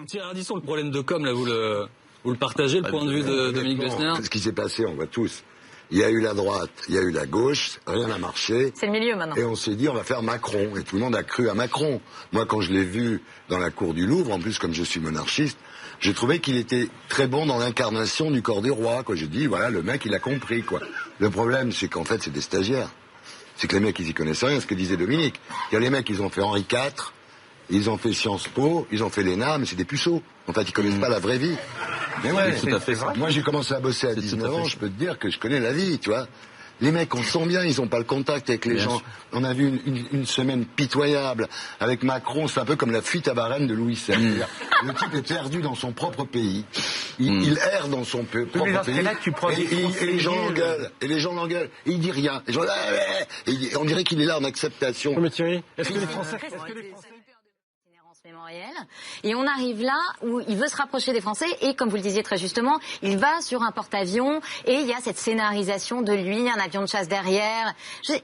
Thierry Ardisson, le problème de com, là, vous le partagez, le point de vue de Dominique Besnéard? Ce qui s'est passé, on voit tous. Il y a eu la droite, il y a eu la gauche, rien n'a marché. C'est le milieu maintenant. Et on s'est dit, on va faire Macron. Et tout le monde a cru à Macron. Moi, quand je l'ai vu dans la cour du Louvre, en plus, comme je suis monarchiste, j'ai trouvé qu'il était très bon dans l'incarnation du corps du roi, quoi. J'ai dit, voilà, le mec, il a compris, quoi. Le problème, c'est qu'en fait, c'est des stagiaires. C'est que les mecs, ils y connaissent rien, ce que disait Dominique. Il y a les mecs, ils ont fait Henri IV, ils ont fait Sciences Po, ils ont fait l'ENA, mais c'est des puceaux. En fait, ils connaissent pas la vraie vie. Mais ouais, tout à fait ça. Moi, j'ai commencé à bosser à 19 ans, je peux te dire que je connais la vie, tu vois. Les mecs, on sent bien, ils ont pas le contact avec les gens. On a vu une semaine pitoyable avec Macron, c'est un peu comme la fuite à Varennes de Louis XVI. Le type est perdu dans son propre pays. Il erre dans son propre pays. Et les gens l'engueulent. Et les gens l'engueulent. Et il dit rien. Les gens, et on dirait qu'il est là en acceptation. Mais Thierry, est-ce que les Français... mémoriel. Et on arrive là où il veut se rapprocher des Français et, comme vous le disiez très justement, il va sur un porte-avions et il y a cette scénarisation de lui, un avion de chasse derrière.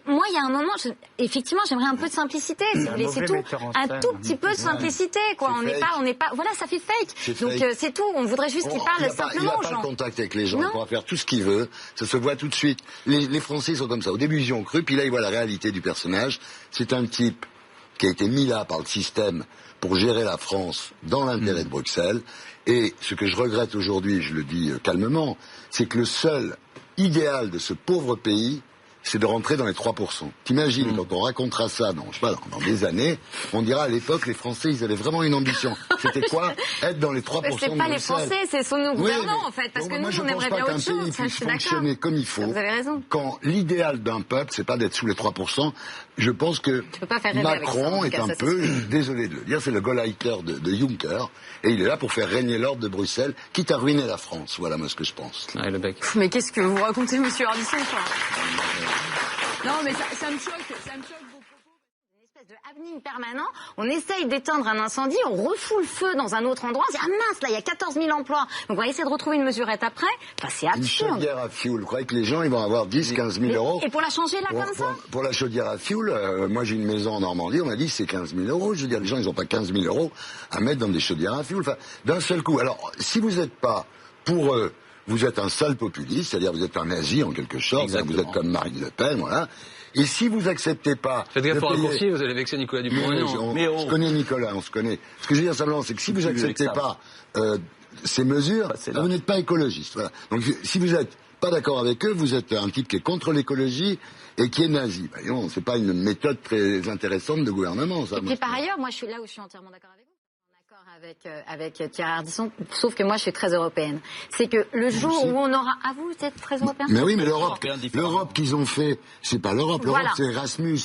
Moi, il y a un moment, effectivement, j'aimerais un peu de simplicité, si vous voulez, c'est tout. Un tout petit peu de simplicité, quoi. On n'est pas, voilà, ça fait fake. Donc c'est tout. On voudrait juste qu'il parle simplement aux gens. Il n'a pas le contact avec les gens. Il pourra faire tout ce qu'il veut. Ça se voit tout de suite. Les Français sont comme ça. Au début, ils y ont cru, puis là, ils voient la réalité du personnage. C'est un type qui a été mis là par le système pour gérer la France dans l'intérêt de Bruxelles. Et ce que je regrette aujourd'hui, je le dis calmement, c'est que le seul idéal de ce pauvre pays, c'est de rentrer dans les 3%. T'imagines, quand on racontera ça dans, je sais pas, dans des années, on dira à l'époque, les Français, ils avaient vraiment une ambition. C'était quoi? Être dans les 3% de Bruxelles. C'est pas les Français, c'est son gouvernant, en fait. Parce que nous, on aimerait bien autre chose. Je pense pas qu'un pays puisse fonctionner comme il faut. Vous avez raison. Quand l'idéal d'un peuple, c'est pas d'être sous les 3%. Je pense que Macron est un peu, désolé de le dire, c'est le Gauleiter de Juncker. Et il est là pour faire régner l'ordre de Bruxelles, quitte à ruiner la France. Voilà, moi, ce que je pense. Ah, le bec. Mais qu'est-ce que vous racontez, monsieur Ardisson, quoi? Non, mais ça me choque vos propos. Une espèce de happening permanent. On essaye d'éteindre un incendie, on refoule le feu dans un autre endroit. On se dit, ah mince, là, il y a 14 000 emplois. Donc, on va essayer de retrouver une mesurette après. Enfin, c'est absurde. Une chaudière à fioul. Vous croyez que les gens, ils vont avoir 10, 15 000 euros? Et pour la changer, là, comme ça? Pour la chaudière à fioul, moi, j'ai une maison en Normandie, on m'a dit, c'est 15 000 euros. Je veux dire, les gens, ils n'ont pas 15 000 euros à mettre dans des chaudières à fioul. Enfin, d'un seul coup. Alors, si vous n'êtes pas pour eux, vous êtes un sale populiste, c'est-à-dire vous êtes un nazi en quelque sorte, vous êtes comme Marine Le Pen, voilà. Et si vous acceptez pas... Faites gaffe au raccourci, vous allez vexer Nicolas Dupont-Aignan. On se connaît Nicolas, on se connaît. Ce que je veux dire simplement, c'est que si vous acceptez pas ces mesures, vous n'êtes pas écologiste. Voilà. Donc si vous n'êtes pas d'accord avec eux, vous êtes un type qui est contre l'écologie et qui est nazi. Ben, non, c'est pas une méthode très intéressante de gouvernement, ça. Et puis par ailleurs, moi je suis là où je suis entièrement d'accord avec vous. Avec Thierry Ardisson, sauf que moi je suis très européenne. C'est que le jour où on aura... Ah, vous êtes très européen? Mais oui, mais l'Europe qu'ils ont fait, c'est pas l'Europe. L'Europe, c'est Erasmus.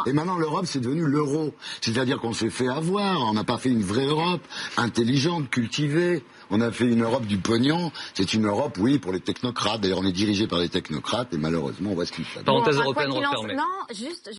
Et maintenant, l'Europe, c'est devenu l'euro. C'est-à-dire qu'on s'est fait avoir. On n'a pas fait une vraie Europe, intelligente, cultivée. On a fait une Europe du pognon. C'est une Europe, oui, pour les technocrates. D'ailleurs, on est dirigé par les technocrates et malheureusement, on voit ce qu'ils font. Parenthèse européenne refermée. Non, juste...